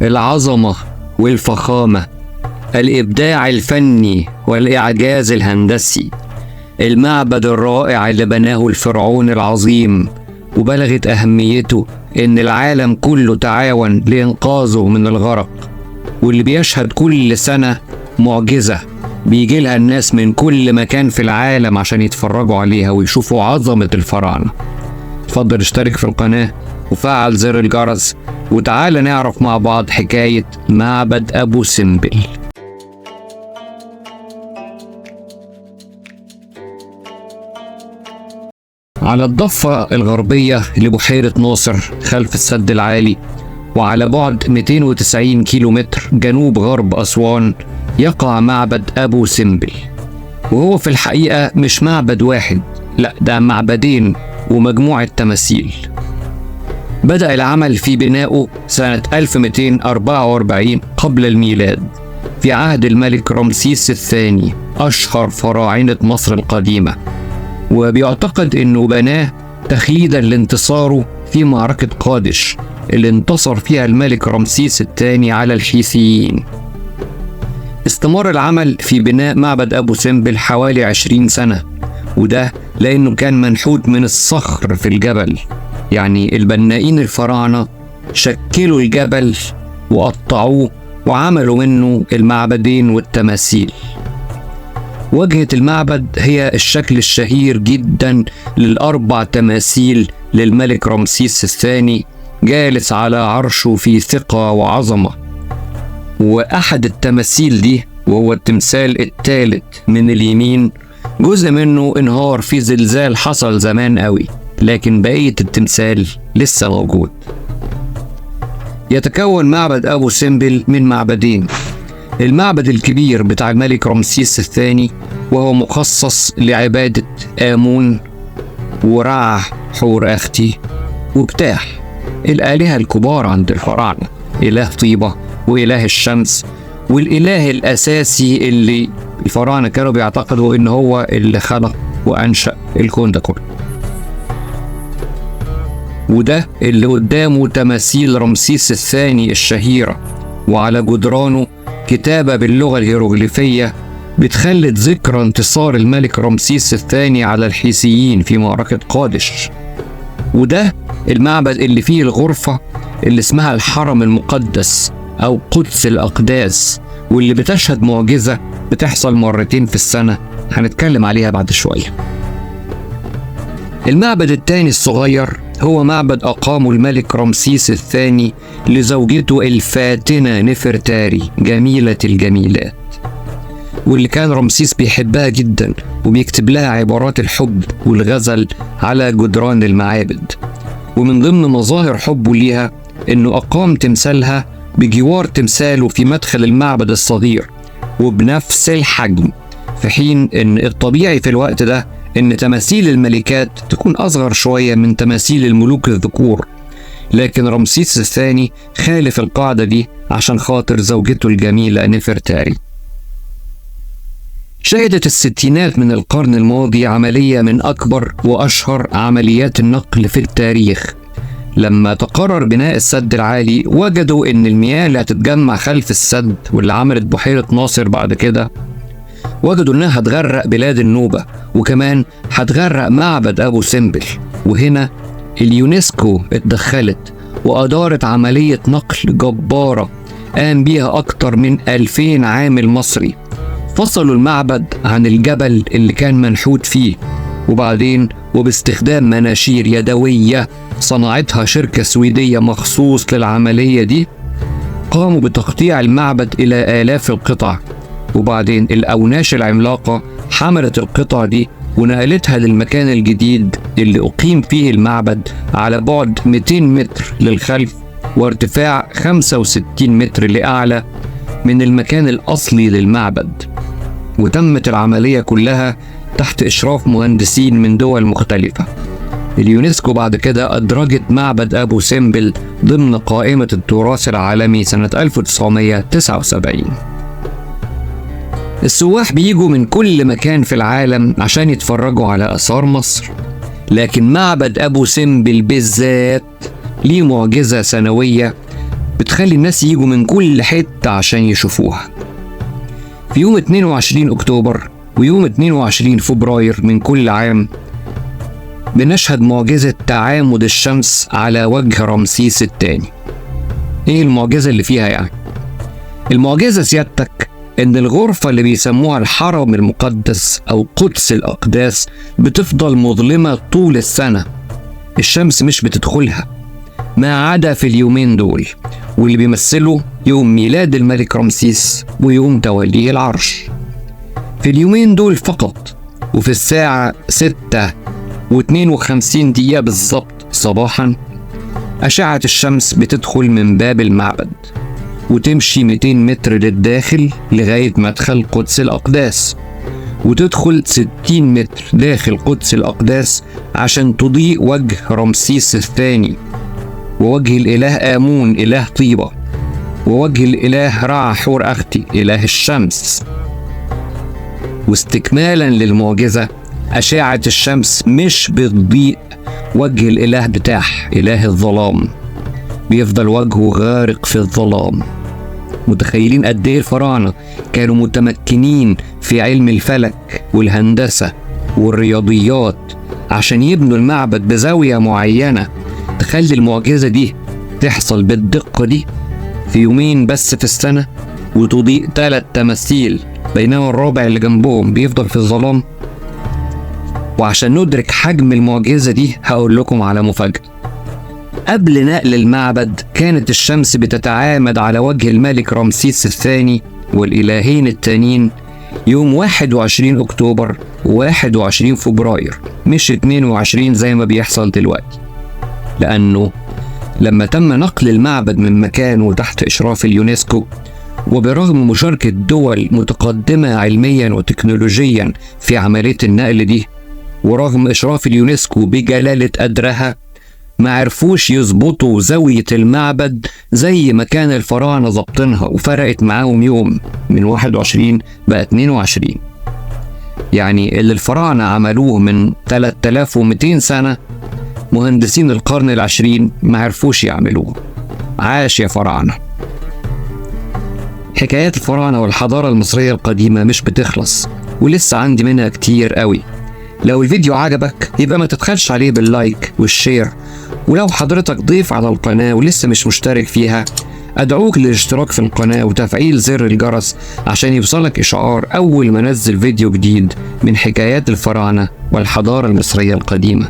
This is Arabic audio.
العظمة والفخامة، الإبداع الفني والإعجاز الهندسي، المعبد الرائع اللي بناه الفرعون العظيم وبلغت أهميته إن العالم كله تعاون لإنقاذه من الغرق، واللي بيشهد كل سنة معجزة بيجيلها الناس من كل مكان في العالم عشان يتفرجوا عليها ويشوفوا عظمة الفراعنة. اتفضل اشترك في القناة وفعل زر الجرس وتعال نعرف مع بعض حكاية معبد أبو سمبل. على الضفة الغربية لبحيرة ناصر خلف السد العالي، وعلى بعد 290 كيلومتر جنوب غرب أسوان، يقع معبد أبو سمبل. وهو في الحقيقة مش معبد واحد، لا ده معبدين ومجموعة تماثيل. بدأ العمل في بنائه سنة 1244 قبل الميلاد في عهد الملك رمسيس الثاني، أشهر فراعنة مصر القديمة، وبيعتقد أنه بناه تخليدا لانتصاره في معركة قادش اللي انتصر فيها الملك رمسيس الثاني على الحيثيين. استمر العمل في بناء معبد أبو سمبل حوالي 20 سنة، وده لأنه كان منحوت من الصخر في الجبل. يعني البنائين الفراعنة شكلوا الجبل وقطعوه وعملوا منه المعبدين والتماثيل. واجهة المعبد هي الشكل الشهير جدا للأربع تماثيل للملك رمسيس الثاني جالس على عرشه في ثقة وعظمة. وأحد التماثيل دي وهو التمثال الثالث من اليمين جزء منه انهار في زلزال حصل زمان قوي، لكن بقية التمثال لسه موجود. يتكون معبد أبو سمبل من معبدين: المعبد الكبير بتاع الملك رمسيس الثاني وهو مخصص لعبادة آمون ورع حور أختي وبتاح، الآلهة الكبار عند الفراعنة، إله طيبة وإله الشمس، والإله الأساسي اللي الفراعنة كانوا بيعتقدوا إن هو اللي خلق وأنشأ الكون ده كله. وده اللي قدامه تماثيل رمسيس الثاني الشهيرة، وعلى جدرانه كتابة باللغة الهيروغليفية بتخلد ذكرى انتصار الملك رمسيس الثاني على الحيثيين في معركة قادش. وده المعبد اللي فيه الغرفة اللي اسمها الحرم المقدس أو قدس الأقداس، واللي بتشهد معجزة بتحصل مرتين في السنة هنتكلم عليها بعد شوية. المعبد الثاني الصغير هو معبد أقامه الملك رمسيس الثاني لزوجته الفاتنة نفرتاري جميلة الجميلات، واللي كان رمسيس بيحبها جدا وبيكتب لها عبارات الحب والغزل على جدران المعابد. ومن ضمن مظاهر حبه ليها إنه أقام تمثالها بجوار تمثاله في مدخل المعبد الصغير وبنفس الحجم، في حين إن الطبيعي في الوقت ده إن تماثيل الملكات تكون أصغر شوية من تماثيل الملوك الذكور. لكن رمسيس الثاني خالف القاعدة دي عشان خاطر زوجته الجميلة نفرتاري. شهدت الستينات من القرن الماضي عملية من أكبر وأشهر عمليات النقل في التاريخ. لما تقرر بناء السد العالي وجدوا إن المياه اللي هتتجمع خلف السد واللي عملت بحيرة ناصر بعد كده، وجدوا إنها هتغرق بلاد النوبة وكمان هتغرق معبد أبو سمبل. وهنا اليونسكو اتدخلت وأدارت عملية نقل جبارة قام بيها أكتر من 2000 عامل مصري. فصلوا المعبد عن الجبل اللي كان منحوت فيه، وبعدين وباستخدام مناشير يدوية صنعتها شركة سويدية مخصوص للعملية دي قاموا بتقطيع المعبد إلى آلاف القطع. وبعدين الأوناش العملاقة حملت القطع دي ونقلتها للمكان الجديد اللي أقيم فيه المعبد على بعد 200 متر للخلف وارتفاع 65 متر لأعلى من المكان الأصلي للمعبد. وتمت العملية كلها تحت إشراف مهندسين من دول مختلفة. اليونسكو بعد كده أدرجت معبد أبو سمبل ضمن قائمة التراث العالمي سنة 1979. السواح بيجوا من كل مكان في العالم عشان يتفرجوا على آثار مصر، لكن معبد أبو سمبل بالذات ليه معجزة سنوية بتخلي الناس يجوا من كل حتة عشان يشوفوها. في يوم 22 أكتوبر ويوم 22 فبراير من كل عام بنشهد معجزة تعامد الشمس على وجه رمسيس الثاني. ايه المعجزة اللي فيها يعني؟ المعجزة سيادتك ان الغرفة اللي بيسموها الحرم المقدس او قدس الاقداس بتفضل مظلمة طول السنة، الشمس مش بتدخلها ما عدا في اليومين دول، واللي بيمثلوا يوم ميلاد الملك رمسيس ويوم توليه العرش. في اليومين دول فقط وفي الساعة 6:52 بالظبط صباحا أشعة الشمس بتدخل من باب المعبد وتمشي 200 متر للداخل لغاية مدخل قدس الأقداس، وتدخل 60 متر داخل قدس الأقداس عشان تضيء وجه رمسيس الثاني، ووجه الإله آمون إله طيبة، ووجه الإله رع حور أختي إله الشمس. واستكمالا للمعجزة أشعة الشمس مش بتضيء وجه الإله بتاح إله الظلام، بيفضل وجهه غارق في الظلام. متخيلين قد ايه الفراعنة كانوا متمكنين في علم الفلك والهندسة والرياضيات عشان يبنوا المعبد بزاوية معينة تخلي المعجزة دي تحصل بالدقة دي في يومين بس في السنة، وتضيء 3 تماثيل بينما الرابع اللي جنبهم بيفضل في الظلام. وعشان ندرك حجم المعجزة دي هقول لكم على مفاجأة. قبل نقل المعبد كانت الشمس بتتعامد على وجه الملك رمسيس الثاني والإلهين التانيين يوم 21 أكتوبر و21 فبراير، مش 22 زي ما بيحصل دلوقتي، لأنه لما تم نقل المعبد من مكانه تحت إشراف اليونسكو، وبرغم مشاركة دول متقدمة علميا وتكنولوجيا في عملية النقل دي، ورغم إشراف اليونسكو بجلالة قدرها، ما عرفوش يظبطوا زاوية المعبد زي ما كان الفراعنة ظبطينها، وفرقت معاهم يوم من 21 بقى 22. يعني اللي الفراعنة عملوه من 3200 سنة مهندسين القرن العشرين ما عرفوش يعملوه. عاش يا فراعنة. حكايات الفراعنة والحضارة المصرية القديمة مش بتخلص، ولسه عندي منها كتير قوي. لو الفيديو عجبك يبقى ما تتخلش عليه باللايك والشير، ولو حضرتك ضيف على القناة ولسه مش مشترك فيها أدعوك للاشتراك في القناة وتفعيل زر الجرس عشان يوصلك إشعار أول ما ننزل فيديو جديد من حكايات الفراعنة والحضارة المصرية القديمة.